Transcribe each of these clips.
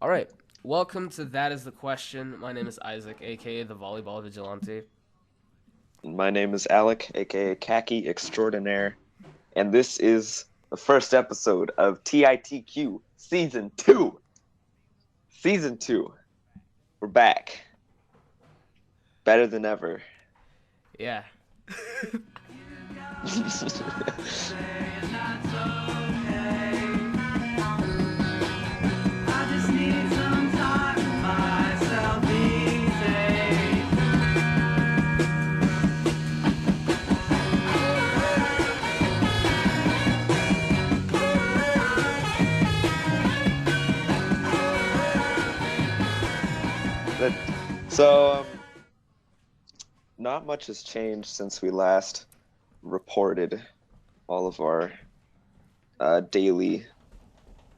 All right. Welcome to That Is the Question. My name is Isaac, aka the Volleyball Vigilante. My name is Alec, aka Khaki Extraordinaire, and this is the first episode of TITQ Season 2. Season 2. We're back. Better than ever. Yeah. But, so, not much has changed since we last reported all of our daily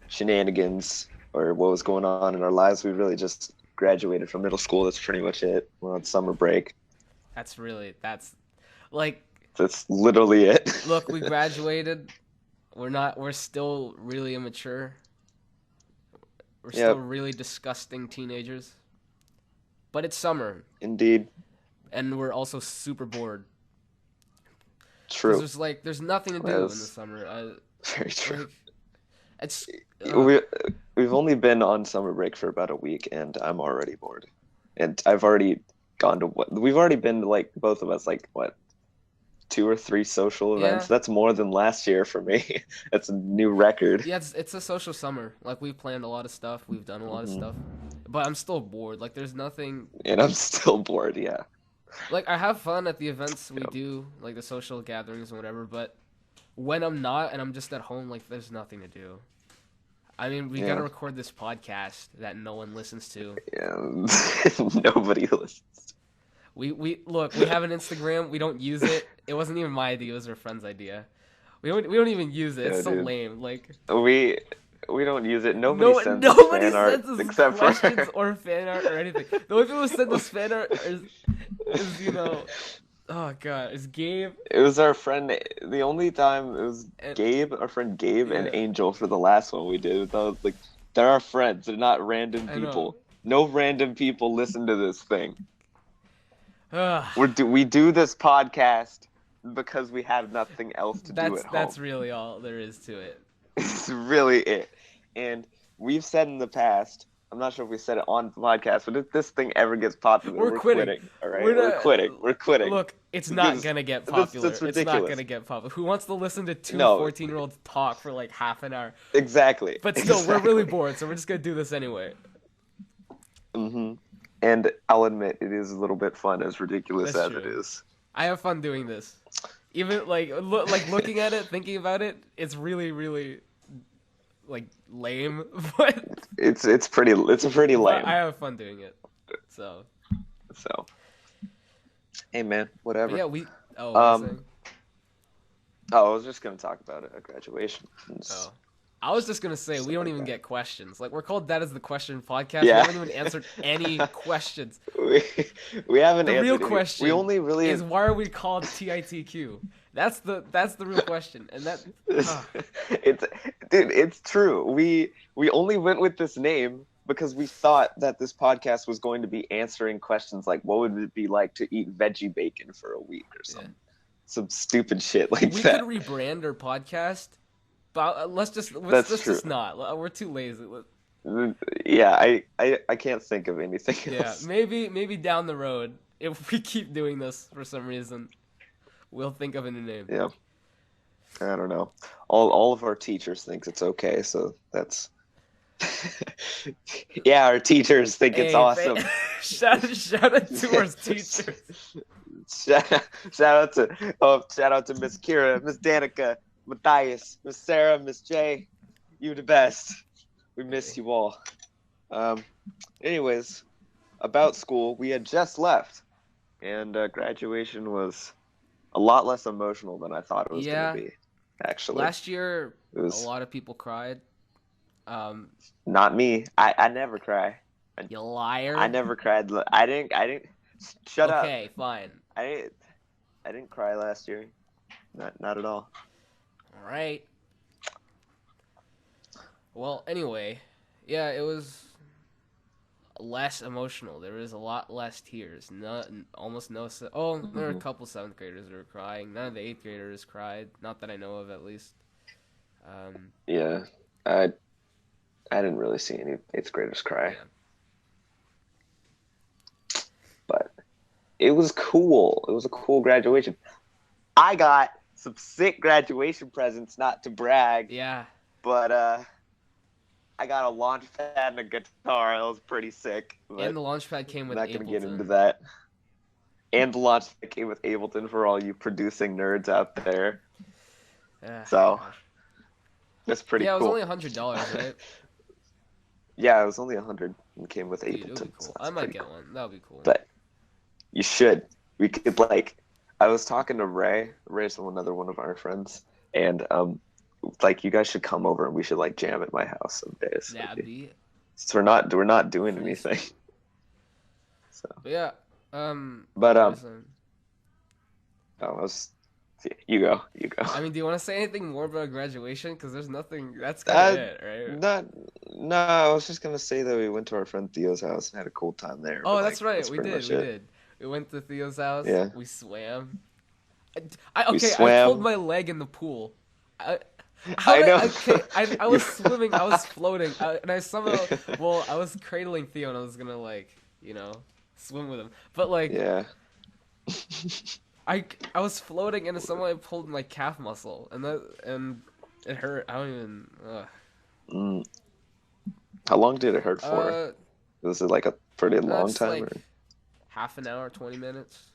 shenanigans or what was going on in our lives. We really just graduated from middle school. That's pretty much it. We're on summer break. That's like, That's literally it. look, we graduated. We're still really immature. We're still Yep, really disgusting teenagers. But it's summer, indeed. and we're also super bored. Because True. there's nothing to do in the That's summer. very true. Like, it's, We we've only been on summer break for about a week, and I'm already bored. And I've already gone to we've already been to, like, both of us, like, what, two or three social yeah. events. That's more than last year for me. That's a new record. Yeah, it's a social summer. Like, we've planned a lot of stuff, we've done a lot of hmm stuff, but I'm still bored. Like, there's nothing. And I'm still bored. Yeah. Like, I have fun at the events we Yep. do, like the social gatherings and whatever. But when I'm not and I'm just at home, like, there's nothing to do. I mean, we gotta Yeah. record this podcast that no one listens to. Yeah. Nobody listens. We look. We have an Instagram. We don't use it. It wasn't even my idea. It was our friend's idea. We don't even use it. It's Yeah, so dude. lame. Like, We we don't use it. Nobody no, sends us nobody fan art sends us except questions for or fan art or anything. The only people who send us fan art is oh god, is Gabe It was our friend. The only time it was and Gabe, our friend Gabe, and yeah, Angel for the last one we did. Like, they're our friends. They're not random I know. people. No random people listen to this thing. Ugh, We do this podcast because we have nothing else to do that's at that's home. really all there is to it. It's really it. And we've said in the past. I'm not sure if we said it on the podcast, but if this thing ever gets popular, We're we're quitting. quitting. All right, We're we're not. quitting. We're quitting Look, it's not because gonna get this popular. that's It's not ridiculous. gonna get popular. Who wants to listen to two No, 14-year-olds talk for like half an hour? exactly, But still, we're really exactly. bored, so we're just gonna do this anyway. hmm And I'll admit, it is a little bit fun, as ridiculous That's as it true. is. I have fun doing this. Even like like looking at it, thinking about it, it's really, really like lame, but It's a pretty but I lame. have fun doing it. So, So, hey man, but yeah, whatever. what were you Um, saying? oh, I was just gonna talk about it at graduation. Oh. I was just gonna say we Stuff don't like even that. get questions. Like, we're called That Is the Question podcast. We Yeah. haven't even answered any questions. we we haven't The real answered any. We question only really. is, why are we called TITQ? That's the real question, and that ah, It's dude, it's true. We only went with this name because we thought that this podcast was going to be answering questions like, what would it be like to eat veggie bacon for a week or yeah. some stupid shit like We could that. rebrand our podcast, but let's That's just true. just not. We're too lazy. Yeah, I can't think of anything Yeah, else. maybe down the road, if we keep doing this for some reason, we'll think of a new name. Yeah, I don't know. All of our teachers think it's okay, so that's yeah, our teachers think it's Hey, awesome. shout out to our teachers. Shout out to Miss Kira, Miss Danica, Matthias, Miss Sarah, Miss J. You the best. We miss you all. Um, anyways, about school, we had just left, and graduation was a lot less emotional than I thought it was going to Yeah, be. Actually, last year it a was lot of people cried. Um, not me. I never cry. you I liar. never cried. I didn't. Shut up. Okay, fine. I didn't. I didn't cry last year. Not at all. All right. Well, anyway, yeah, it was less emotional. There was a lot less tears. Almost no. There were a couple 7th graders who were crying. None of the 8th graders cried. Not that I know of, at least. Yeah, I didn't really see any 8th graders cry, Yeah. but it was cool. It was a cool graduation. I got some sick graduation presents, not to brag. Yeah. But I got a launch pad and a guitar. That was pretty sick. And the launch pad came with I'm not Ableton. gonna get into that. And the launch pad came with Ableton for all you producing nerds out there. So that's pretty cool. Yeah, it was only $100, right? Yeah, it was only $100 and came with Dude, Ableton. it would be cool. So I might get one. That would be cool. But you should. We could I was talking to Ray. Ray's another one of our friends, and you guys should come over and we should jam at my house some days. Yeah, So we're not doing anything. So. Yeah. You go. I mean, do you want to say anything more about graduation? Because there's nothing. That's kind of it, right? No. I was just gonna say that we went to our friend Theo's house and had a cool time there. Oh, that's right. We did. We went to Theo's house. Yeah. We swam. I pulled my leg in the pool. I know. I was swimming. I was floating, and I somehow. Well, I was cradling Theo, and I was gonna swim with him, but Yeah. I was floating, and somehow I pulled my calf muscle, and it hurt. I don't even. How long did it hurt for? Was it a pretty long time? Or? Half an hour, 20 minutes.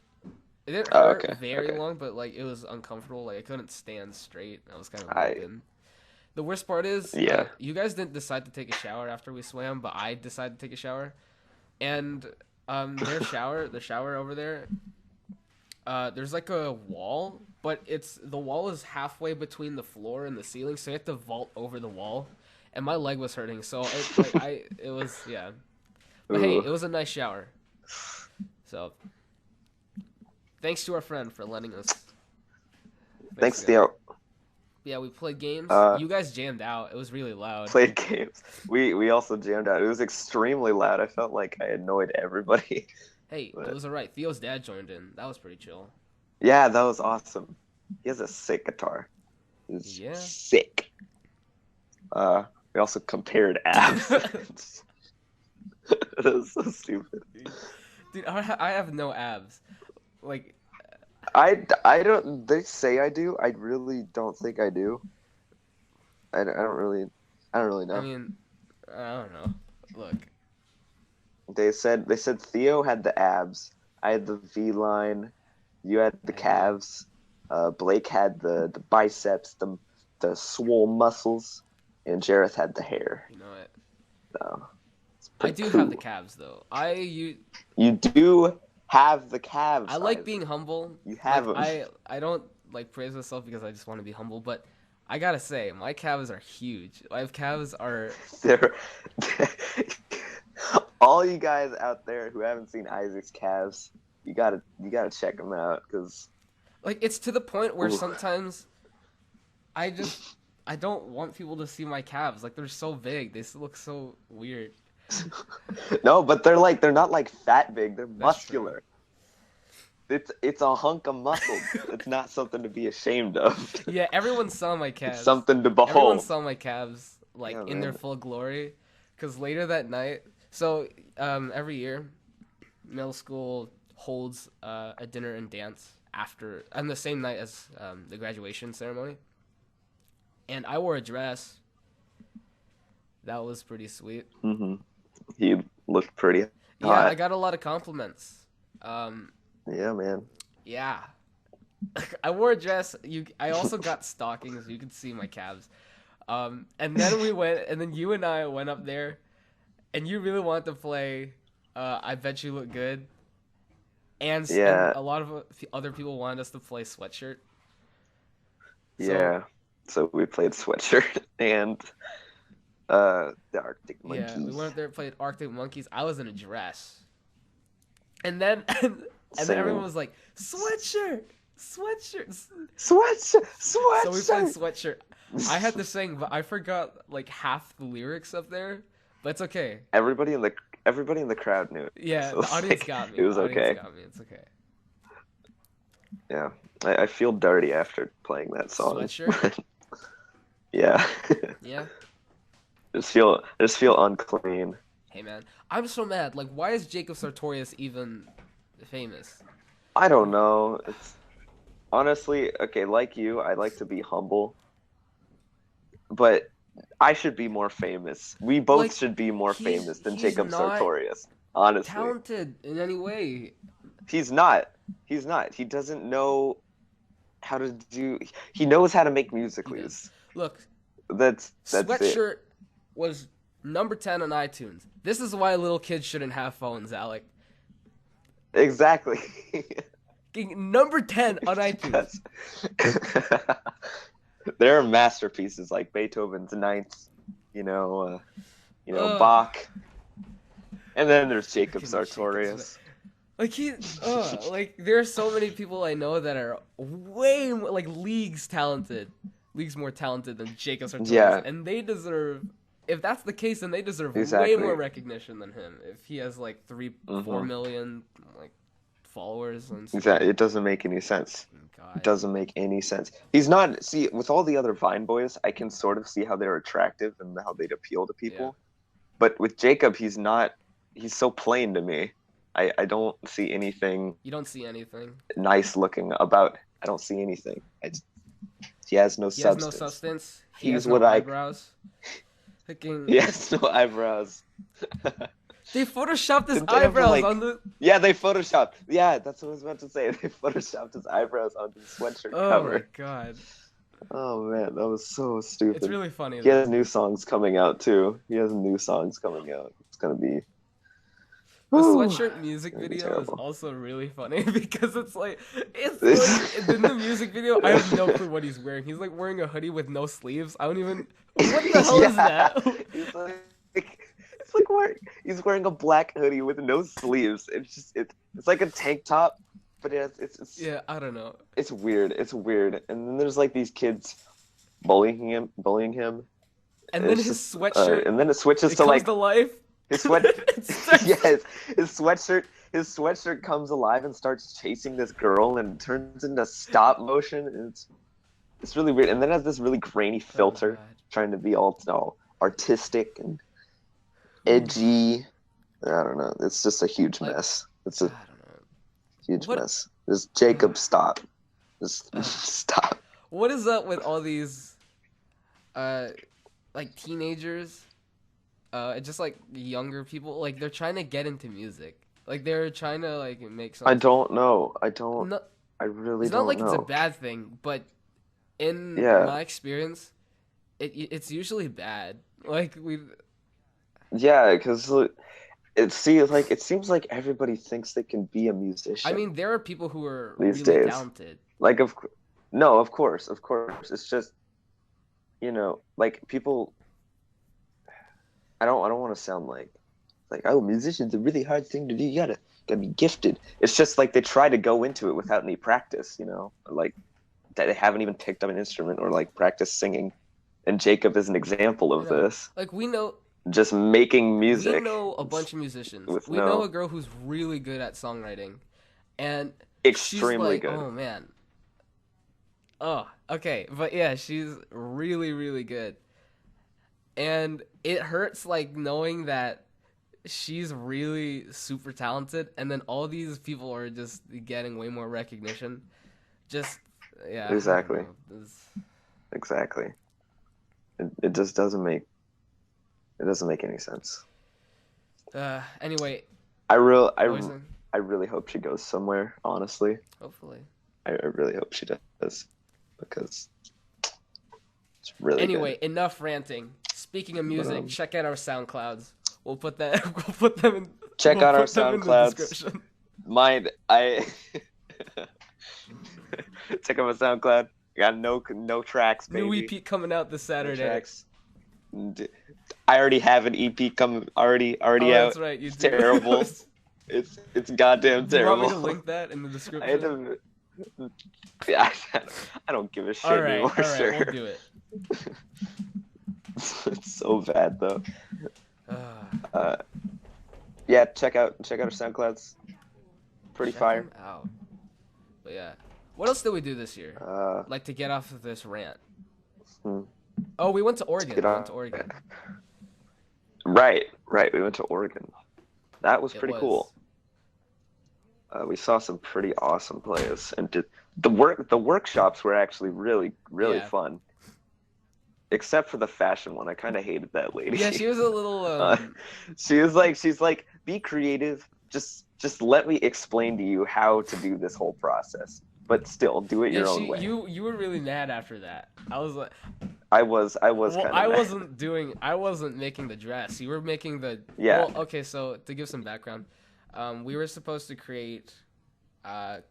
It didn't hurt very long, but it was uncomfortable. I couldn't stand straight. I was kind of broken. The worst part is, you guys didn't decide to take a shower after we swam, but I decided to take a shower. And the shower over there, there's a wall, but the wall is halfway between the floor and the ceiling, so you have to vault over the wall. And my leg was hurting, so it was. But hey, it was a nice shower. So, thanks to our friend for letting us. Thanks, Theo. Yeah, we played games. You guys jammed out. It was really loud. Played games. We also jammed out. It was extremely loud. I felt like I annoyed everybody. Hey, it was alright. Theo's dad joined in. That was pretty chill. Yeah, that was awesome. He has a sick guitar. Yeah. Sick. We also compared abs. That was so stupid. Dude, I have no abs. I don't. They say I do. I really don't think I do. I don't really know. I mean, I don't know. Look. They said Theo had the abs. I had the V line. You had the calves. Blake had the biceps, the swole muscles, and Jareth had the hair. You know it. So, I do have the calves though. You do have the calves. I like being humble. You have them. I don't praise myself because I just want to be humble, but I gotta say my calves are huge. My calves are. They're all you guys out there who haven't seen Isaac's calves, you gotta check them out because. It's to the point where sometimes I don't want people to see my calves. They're so big. They look so weird. No, but they're not fat big. They're muscular. It's a hunk of muscle. It's not something to be ashamed of. Yeah, everyone saw my calves. It's something to behold. Everyone saw my calves in their man. full glory. Because later that night, so every year, middle school holds a dinner and dance on the same night as the graduation ceremony. And I wore a dress. That was pretty sweet. Mm-hmm. He looked pretty hot. Yeah, I got a lot of compliments. Yeah, man. Yeah. I wore a dress. I also got stockings. You could see my calves. And then you and I went up there, and you really wanted to play I Bet You Look Good. And a lot of other people wanted us to play Sweatshirt. So we played Sweatshirt and the Arctic Monkeys. Yeah, we went up there and played Arctic Monkeys. I was in a dress. And then everyone was like, Sweatshirt! Sweatshirt! Sweatshirt! So we played Sweatshirt. I had to sing, but I forgot half the lyrics up there. But it's okay. Everybody in everybody in the crowd knew it. Yeah, so the audience got me. It was okay. Got me. It's okay. Yeah, I feel dirty after playing that song. Sweatshirt? Yeah. Yeah. I just feel unclean. Hey man, I'm so mad. Like, why is Jacob Sartorius even famous? I don't know. It's honestly okay. Like you, I like to be humble, but I should be more famous. We both should be more famous than Jacob Sartorius. Honestly, talented in any way. He's not. He doesn't know how to do. He knows how to make music. Look, that's Sweatshirt was number 10 on iTunes. This is why little kids shouldn't have phones, Alec. Exactly. Number 10 on iTunes. There are masterpieces like Beethoven's Ninth, Bach, and then there's Jacob Sartorius. Like there are so many people I know that are way more, leagues more talented than Jacob Sartorius, and they deserve. If that's the case, then they deserve way more recognition than him. If he has 4 million followers on Exactly, it doesn't make any sense. God. It doesn't make any sense. He's not. See, with all the other Vine boys, I can sort of see how they're attractive and how they'd appeal to people. Yeah. But with Jacob, he's not. He's so plain to me. I don't see anything. You don't see anything nice looking about. I don't see anything. He has no substance. He has no substance. He has no eyebrows. He has no eyebrows. They photoshopped his eyebrows on the... Yeah, they photoshopped. Yeah, that's what I was about to say. They photoshopped his eyebrows onto the sweatshirt cover. Oh, my God. Oh, man, that was so stupid. It's really funny. He has new songs coming out, too. It's going to be... The sweatshirt music video is also really funny because in the music video, I have no clue what he's wearing. He's wearing a hoodie with no sleeves. I don't even... What the hell is that? He's wearing a black hoodie with no sleeves. It's like a tank top, but it's yeah, I don't know. It's weird. And then there's these kids bullying him. And then his sweatshirt. And then it switches to comes to life. His yes, his sweatshirt comes alive and starts chasing this girl and turns into stop motion. It's really weird. And then it has this really grainy filter, trying to be all artistic and edgy. I don't know. It's just a huge mess. It's a huge mess. Just Jacob, stop. Just stop. What is up with all these, teenagers? Just younger people. They're trying to get into music. They're trying to make something. I don't know. I really don't know. It's not it's a bad thing, but in my experience, it's usually bad. Yeah, because it seems like everybody thinks they can be a musician. I mean, there are people who are these really days. Talented. Of course. It's just, people. I don't want to sound like musician's a really hard thing to do. You gotta be gifted. It's just they try to go into it without any practice. That they haven't even picked up an instrument or practice singing. And Jacob is an example of this. We know. Just making music. We know a bunch of musicians. We know a girl who's really good at songwriting, and extremely she's good. Oh man. Oh, okay, but yeah, she's really, really good, and it hurts knowing that she's really super talented, and then all these people are just getting way more recognition. Exactly. Exactly. It just doesn't make. It doesn't make any sense. Anyway. I really hope she goes somewhere, honestly. Hopefully. I really hope she does. Because it's really Anyway, good. Enough ranting. Speaking of music, check out our SoundClouds. We'll put them in check out our SoundClouds. Mine check out my SoundCloud. I got no tracks, baby. New EP coming out this Saturday. No tracks. I already have an EP already out. That's right, you do. Terrible. It's goddamn terrible. You want me to link that in the description? I don't give a shit anymore. All right, we'll do it. It's so bad though. Yeah, check out our SoundClouds. Pretty fire. Check them out. But yeah, what else did we do this year? Like to get off of this rant. Oh, we went to Oregon. Right. We went to Oregon. That was pretty cool. We saw some pretty awesome plays, and the workshops were actually really fun. Except for the fashion one, I kind of hated that lady. Yeah, she was a little. She's like, be creative. Just let me explain to you how to do this whole process, but still do it your own way. You were really mad after that. I was like. I was. Well, I wasn't making the dress. You were making the. Yeah. Well, okay. So to give some background, we were supposed to create,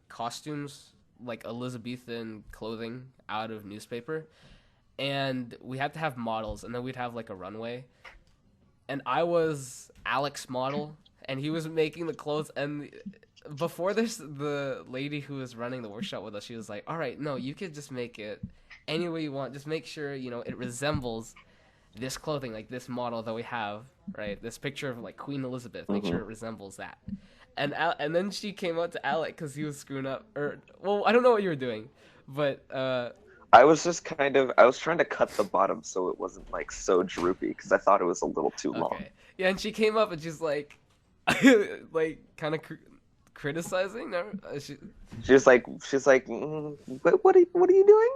costumes like Elizabethan clothing out of newspaper. And we had to have models, and then we'd have like a runway. And I was Alec's model, and he was making the clothes. And before this, the lady who was running the workshop with us, she was like, "All right, no, you could just make it any way you want. Just make sure it resembles this clothing, like this model that we have, right? This picture of like Queen Elizabeth. Make sure it resembles that." And then she came out to Alec because he was screwing up, I don't know what you were doing, but. I was just I was trying to cut the bottom so it wasn't like so droopy because I thought it was a little too long. Yeah, and she came up and she's like, like kind of criticizing. She's like, what are you doing?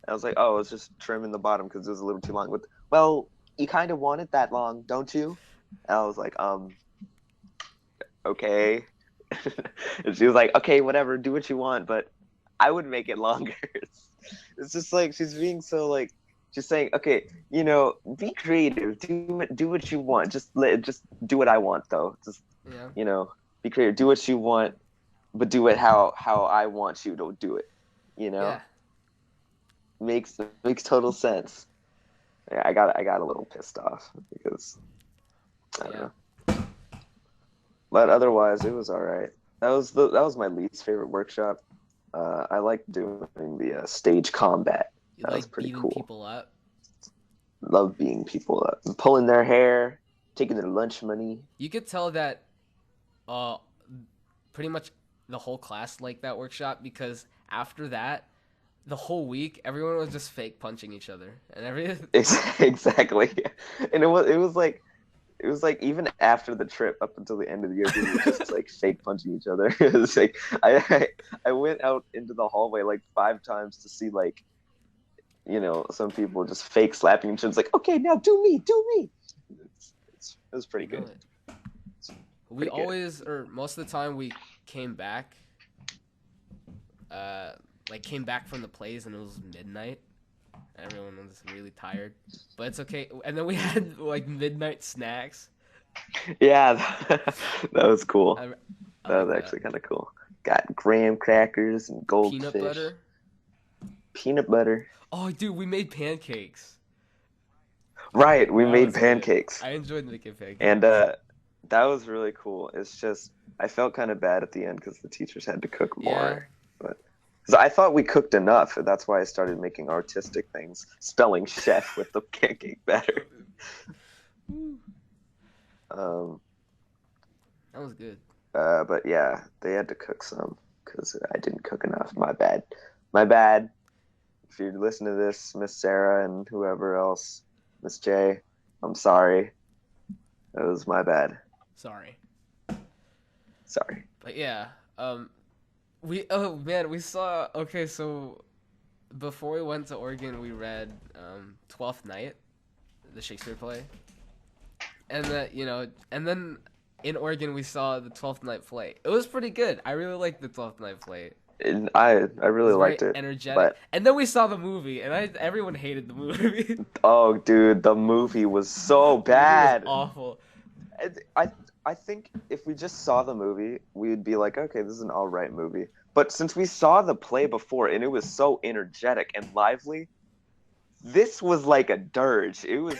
I was like, oh, I was just trimming the bottom because it was a little too long. Well, you kind of want it that long, don't you? And I was like, okay. And she was like, okay, whatever, do what you want, but I would make it longer. It's just like she's being so like, she's saying, okay, be creative, do what you want, just do what I want though. Just be creative, do what you want, but do it how I want you to do it. Makes total sense. Yeah, I got a little pissed off because I don't know, but otherwise it was all right. That was my least favorite workshop. I like doing the stage combat. That was pretty cool. People up. Love beating people up, and pulling their hair, taking their lunch money. You could tell that, pretty much the whole class liked that workshop because after that, the whole week everyone was just fake punching each other and everything. Exactly, and it was like even after the trip up until the end of the year, we were just like fake punching each other. It was like I went out into the hallway like 5 times to see like, some people just fake slapping each other. It's like, okay, now do me. It was pretty good. We always, or most of the time, we came back. Came back from the plays and it was midnight. Everyone was really tired, but it's okay. And then we had like midnight snacks. Yeah, that was cool. That was actually kind of cool. Got graham crackers and goldfish. Peanut butter. Oh, dude, we made pancakes. Right, we made pancakes. Good. I enjoyed making pancakes. And that was really cool. It's just I felt kind of bad at the end because the teachers had to cook more, but. Because I thought we cooked enough, and that's why I started making artistic things, spelling chef with the pancake batter. That was good. But yeah, they had to cook some because I didn't cook enough. My bad. If you listen to this, Miss Sarah and whoever else, Miss J, I'm sorry. That was my bad. Sorry. But yeah, we saw, okay, so before we went to Oregon, we read Twelfth Night, the Shakespeare play. And then in Oregon we saw the Twelfth Night play. It was pretty good. I really liked the Twelfth Night play. I really liked it. Energetic. And then we saw the movie, and everyone hated the movie. Oh, dude, the movie was so bad. It was awful. I think if we just saw the movie, we'd be like, okay, this is an all right movie. But since we saw the play before and it was so energetic and lively, this was like a dirge. It was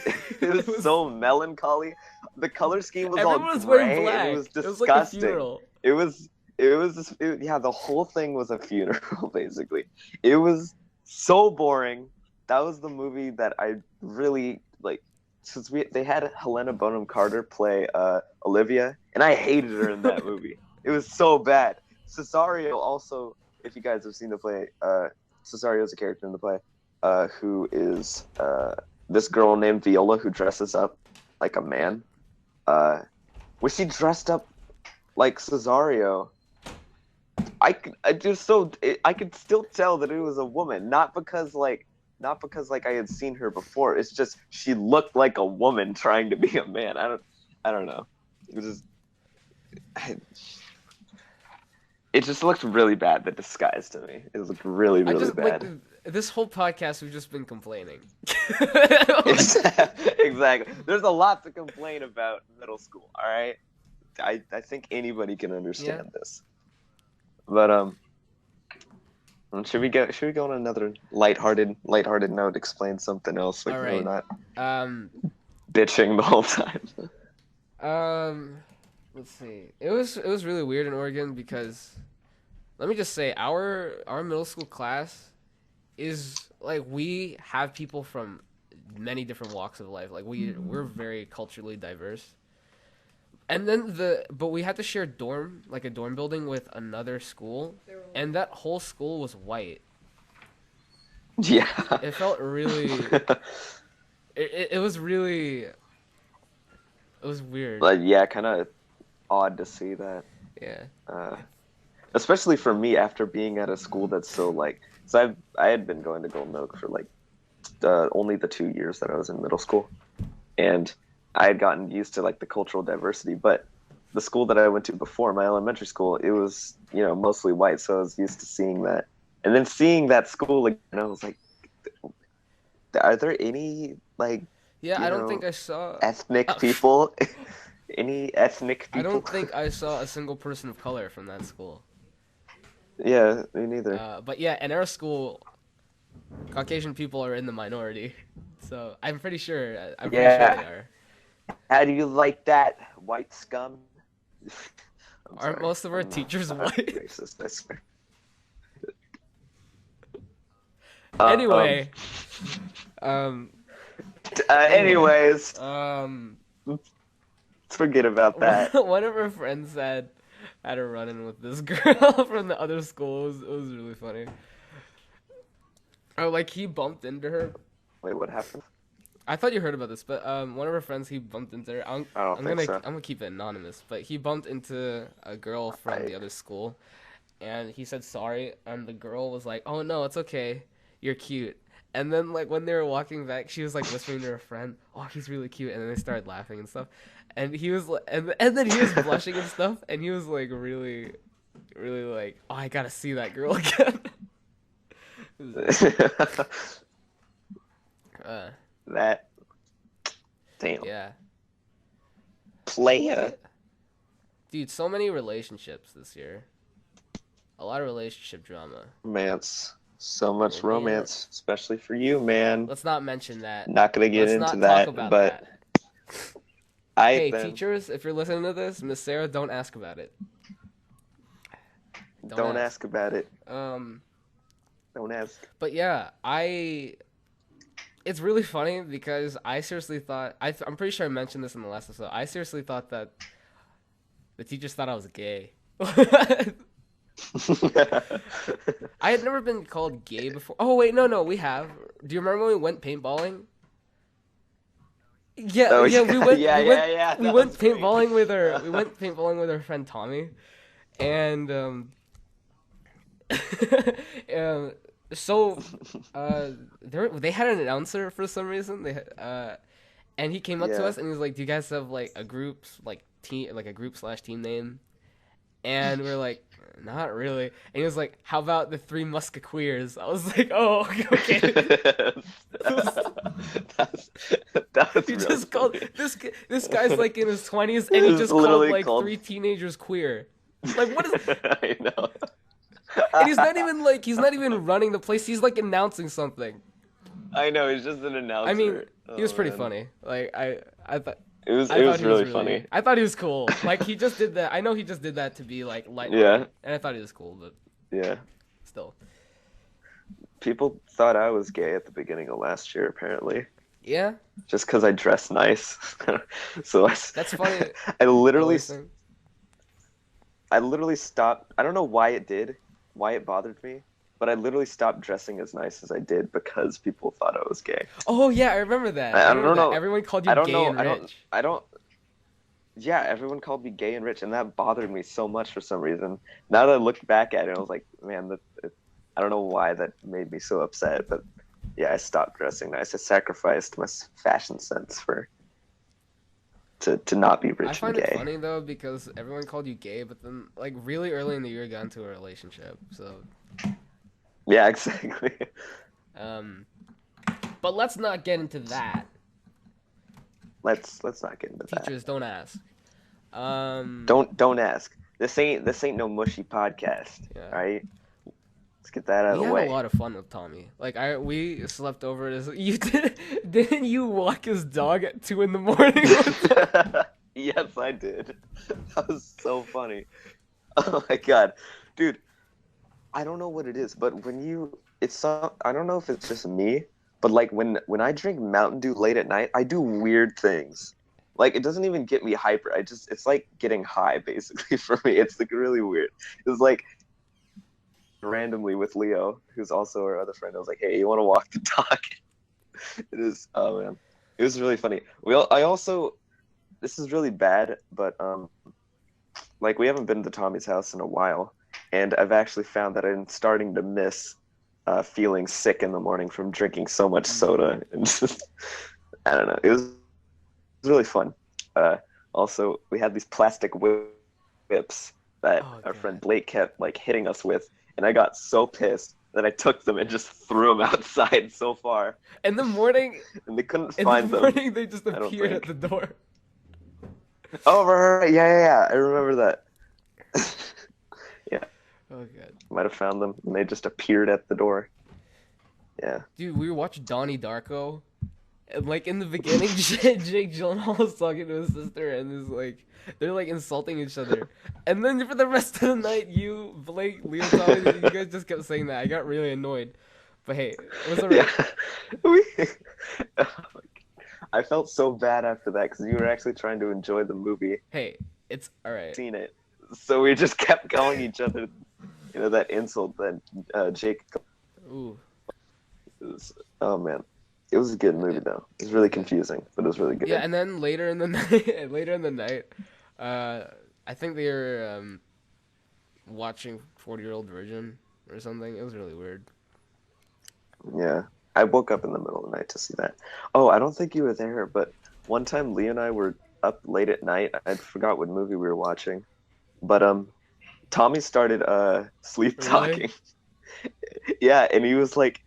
so melancholy. The color scheme was all gray. And it was disgusting. It was like a funeral. The whole thing was a funeral basically. It was so boring. That was the movie that I really like. since they had Helena Bonham Carter play Olivia, and I hated her in that movie. It was so bad. Cesario also, if you guys have seen the play, Cesario is a character in the play, who is this girl named Viola who dresses up like a man. When she dressed up like Cesario, I could still tell that it was a woman, not because I had seen her before. It's just she looked like a woman trying to be a man. I don't know. It just looked really bad, the disguise to me. It looked really, really bad. Like, this whole podcast, we've just been complaining. Exactly. There's a lot to complain about in middle school, all right? I think anybody can understand this. But should we go on another lighthearted note, explain something else, like we're not bitching the whole time. Let's see. It was really weird in Oregon because, let me just say, our middle school class is like, we have people from many different walks of life. Like we're very culturally diverse. And then but we had to share a dorm building with another school, and that whole school was white. Yeah. It felt really it was really, it was weird. Like, yeah, kind of odd to see that. Yeah. Especially for me, after being at a school that's so like, so I had been going to Golden Oak for like only the 2 years that I was in middle school, and I had gotten used to like the cultural diversity. But the school that I went to before, my elementary school, it was, mostly white, so I was used to seeing that. And then seeing that school again, I was like, are there any like I don't think I saw ethnic people? Any ethnic people? I don't think I saw a single person of color from that school. Yeah, me neither. But yeah, in our school, Caucasian people are in the minority, so I'm pretty sure they are. How do you like that, white scum? Aren't most of our teachers white? Racist, I swear. Anyway. Anyways. Let's forget about that. One of our friends had a run-in with this girl from the other school. It was really funny. Oh, like, he bumped into her. Wait, what happened? I thought you heard about this, but one of our friends, he bumped into her. I'm gonna keep it anonymous, but he bumped into a girl from the other school, and he said sorry, and the girl was like, "Oh no, it's okay, you're cute." And then like when they were walking back, she was like whispering to her friend, "Oh, he's really cute," and then they started laughing and stuff, and he was and then he was blushing and stuff, and he was like really, really like, "Oh, I gotta see that girl again." That damn. Yeah. Playa. Dude, so many relationships this year. A lot of relationship drama. Romance. So much romance, especially for you, man. Let's not mention that. Not gonna get into that, but that. Hey, teachers, if you're listening to this, Miss Sarah, don't ask about it. Don't ask about it. Don't ask. But yeah, it's really funny because I seriously thought, I'm pretty sure I mentioned this in the last episode, I seriously thought that the teachers thought I was gay. I had never been called gay before. Oh wait, no, we have. Do you remember when we went paintballing? Yeah, we went paintballing with our friend Tommy, and so they had an announcer for some reason. And he came up to us and he was like, "Do you guys have like a group /team name?" And we we're like, "Not really." And he was like, "How about the Three Musketeers?" I was like, "Oh, okay." That's he just called this guy's like in his 20s, and he just called like three teenagers queer. Like, what is? I know. And he's not even running the place. He's like announcing something. I know, he's just an announcer. I mean, he was pretty funny. Like I thought it was really funny. I thought he was cool. Like he just did that. I know he just did that to be like light. Yeah. And I thought he was cool, but yeah. Still. People thought I was gay at the beginning of last year, apparently. Yeah. Just because I dress nice. So That's funny. I literally stopped. I don't know why it bothered me, but I literally stopped dressing as nice as I did because people thought I was gay. Oh yeah, I remember that. I remember don't that. know. Everyone called you I don't gay know. and rich. Yeah, everyone called me gay and rich, and that bothered me so much for some reason. Now that I look back at it, I was like, man, I don't know why that made me so upset, but yeah, I stopped dressing nice. I sacrificed my fashion sense to not be rich and I find it gay. funny though because everyone called you gay, but then like really early in the year got into a relationship. So yeah, exactly. But let's not get into that. Let's not get into that. Teachers, don't ask. Don't ask. This ain't no mushy podcast. Yeah. All right. Let's get that out of the way. We had a lot of fun with Tommy. Like we slept over at his. You didn't you walk his dog at 2 a.m? Yes, I did. That was so funny. Oh my god, dude. I don't know what it is, but I don't know if it's just me, but like when I drink Mountain Dew late at night, I do weird things. Like it doesn't even get me hyper. It's like getting high basically for me. It's like really weird. It's like randomly with Leo, who's also our other friend. I was like, "Hey, you want to walk the dog?" Oh man, it was really funny. This is really bad, but like we haven't been to Tommy's house in a while, and I've actually found that I'm starting to miss feeling sick in the morning from drinking so much soda, and just, I don't know. It was really fun. Also, we had these plastic whips that our friend Blake kept like hitting us with, and I got so pissed that I took them and just threw them outside so far. In the morning, and they couldn't find them. In the morning, they just appeared at the door. Oh, right. Yeah. I remember that. Yeah. Oh god. Might have found them, and they just appeared at the door. Yeah. Dude, we watched Donnie Darko, and like in the beginning, Jake Gyllenhaal was talking to his sister, and is like they're like insulting each other, and then for the rest of the night, you, Blake, Leo, Tommy, you guys just kept saying that. I got really annoyed, but hey, it was alright. Yeah. I felt so bad after that because you were actually trying to enjoy the movie. Hey, it's alright. Seen it, so we just kept calling each other, that insult that Jake. Ooh. Oh man, it was a good movie though. It was really confusing, but it was really good. Yeah, and then later in the night, I think they were watching 40-Year-Old Virgin or something. It was really weird. Yeah. I woke up in the middle of the night to see that. Oh, I don't think you were there, but one time Lee and I were up late at night. I forgot what movie we were watching. But Tommy started sleep talking. Yeah, and he was like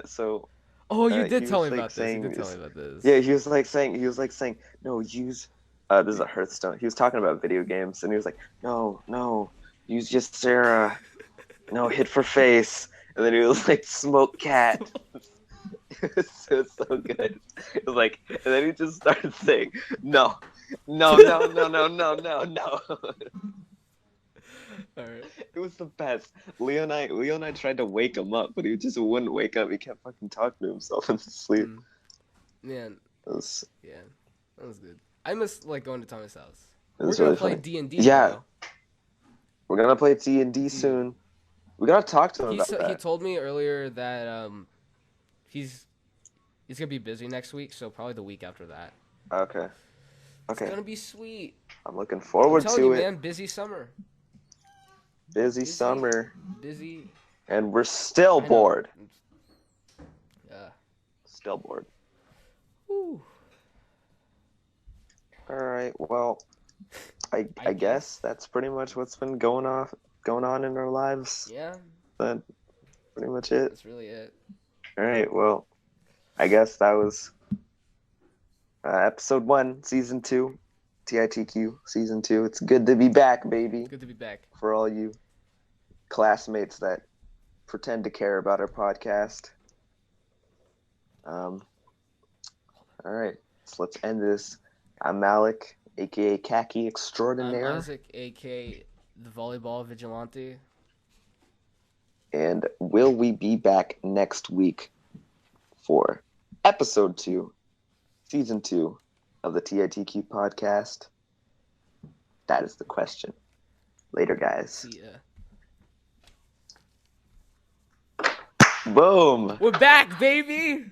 so oh, you did tell me about this. You did tell me about this. Yeah, he was like saying, "No, use this is a Hearthstone." He was talking about video games and he was like, "No, use just Sarah. No, hit for face." And then he was like, "Smoke cat." It was so good. It was like, and then he just started saying, no. All right. It was the best. Leo and I tried to wake him up, but he just wouldn't wake up. He kept fucking talking to himself in his sleep. Man, that was good. I miss like going to Tommy's house. We're gonna play D&D. Yeah, now. We're gonna play D&D soon. We gotta talk to him about that. He told me earlier that he's gonna be busy next week, so probably the week after that. Okay. It's gonna be sweet. I'm looking forward to it. Man, busy summer. Busy summer. Busy. And we're still bored. Yeah. Still bored. Whew. All right. Well, I guess that's pretty much what's been going on in our lives. Yeah. That's pretty much it. That's really it. All right. Well, I guess that was episode 1, season 2, TITQ season 2. It's good to be back, baby. Good to be back. For all you classmates that pretend to care about our podcast. All right. So let's end this. I'm Alec, aka Khaki Extraordinaire. I'm Isaac, aka the Volleyball Vigilante. And will we be back next week for episode 2 Season 2 of the TITQ podcast? That is the question. Later, guys. See ya. Boom! We're back, baby!